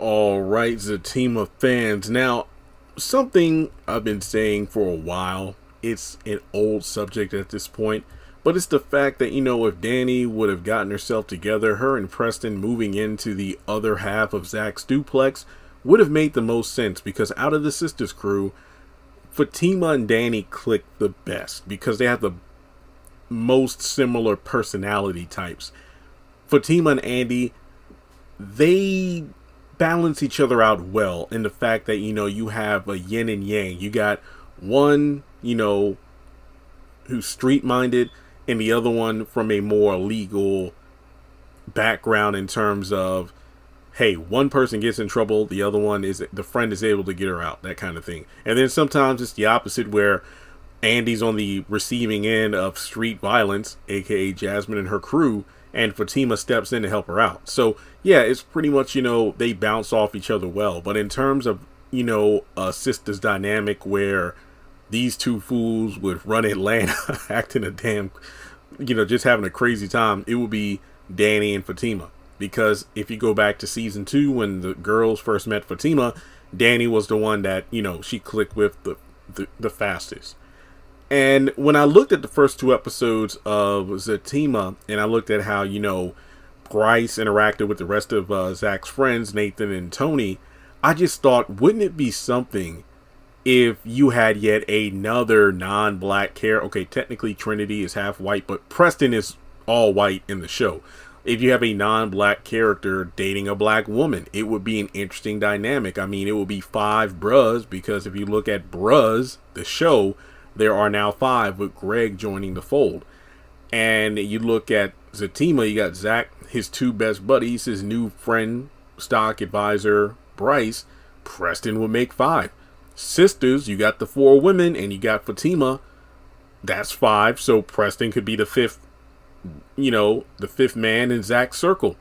All right, Zatima fans. Now, something I've been saying for a while, it's an old subject at this point, but it's the fact that, if Danny would have gotten herself together, her and Preston moving into the other half of Zach's duplex would have made the most sense, because out of the Sistas crew, Fatima and Danny click the best because they have the most similar personality types. Fatima and Andy, they balance each other out well in the fact that you have a yin and yang. You got one who's street minded and the other one from a more legal background in terms of, hey, one person gets in trouble, the other one is the friend is able to get her out, that kind of thing. And then sometimes it's the opposite, where Andy's on the receiving end of street violence, aka Jasmine and her crew, and Fatima steps in to help her out. So yeah, it's pretty much, they bounce off each other well. But in terms of, a Sistas dynamic where these two fools would run Atlanta acting a damn, just having a crazy time, it would be Danny and Fatima. Because if you go back to season 2, when the girls first met Fatima, Danny was the one that, she clicked with the fastest. And when I looked at the first 2 episodes of Zatima, and I looked at how, Bryce interacted with the rest of Zach's friends, Nathan and Tony, I just thought, wouldn't it be something if you had yet another non-black character? Okay, technically Trinity is half white, but Preston is all white in the show. If you have a non-black character dating a black woman, it would be an interesting dynamic. I mean, it would be 5 bruhs, because if you look at Bruhs, the show, there are now 5 with Greg joining the fold. And you look at Zatima, you got Zach, his 2 best buddies, his new friend, stock advisor, Bryce. Preston would make 5. Sisters, you got the 4 women, and you got Fatima. That's 5. So Preston could be the 5th, the 5th man in Zach's circle.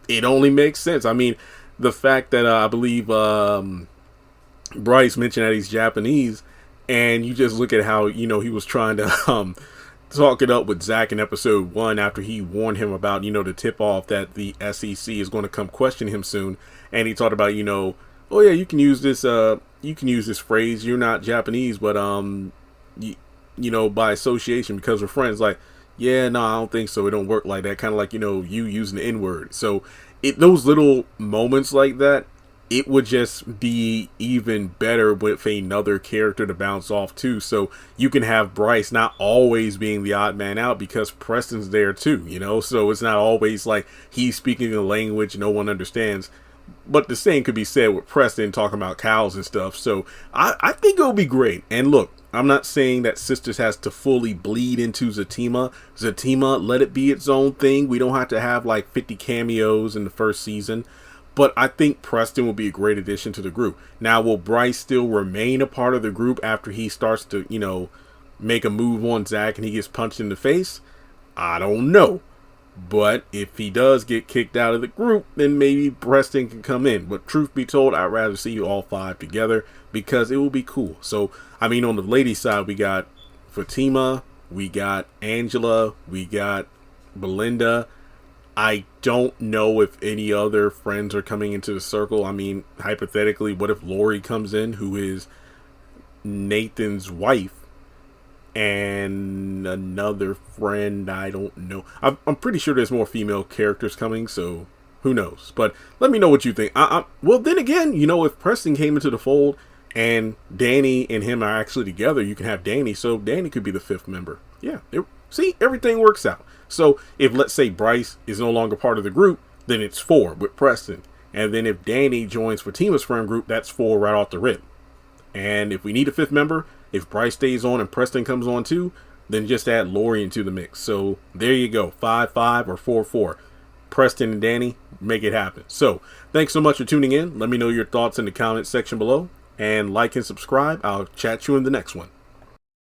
It only makes sense. I mean, the fact that I believe Bryce mentioned that he's Japanese, and you just look at how, he was trying to talk it up with Zach in episode 1 after he warned him about, the tip-off that the SEC is going to come question him soon. And he talked about, oh yeah, you can use this phrase, you're not Japanese, but by association, because we're friends. Like, yeah, no, I don't think so. It don't work like that. Kind of like, you using the N-word. So those little moments like that, it would just be even better with another character to bounce off too. So you can have Bryce not always being the odd man out, because Preston's there too, so it's not always like he's speaking a language no one understands. But the same could be said with Preston talking about cows and stuff. So I think it'll be great. And look, I'm not saying that Sistas has to fully bleed into Zatima. Zatima, let it be its own thing. We don't have to have like 50 cameos in the first season. But I think Preston will be a great addition to the group. Now, will Bryce still remain a part of the group after he starts to, make a move on Zach and he gets punched in the face? I don't know. But if he does get kicked out of the group, then maybe Preston can come in. But truth be told, I'd rather see you all 5 together, because it will be cool. So, I mean, on the ladies' side, we got Fatima, we got Angela, we got Belinda. I don't know if any other friends are coming into the circle. I mean, hypothetically, what if Lori comes in, who is Nathan's wife, and another friend? I don't know. I'm pretty sure there's more female characters coming, so who knows? But let me know what you think. Well, then again, if Preston came into the fold and Danny and him are actually together, you can have Danny, so Danny could be the 5th member. Yeah, see, everything works out. So if, let's say, Bryce is no longer part of the group, then it's 4 with Preston. And then if Danny joins Fatima's friend group, that's 4 right off the rip. And if we need a 5th member, if Bryce stays on and Preston comes on too, then just add Lori into the mix. So there you go, 5-5 or 4-4. Preston and Danny, make it happen. So thanks so much for tuning in. Let me know your thoughts in the comments section below. And like and subscribe. I'll chat you in the next one.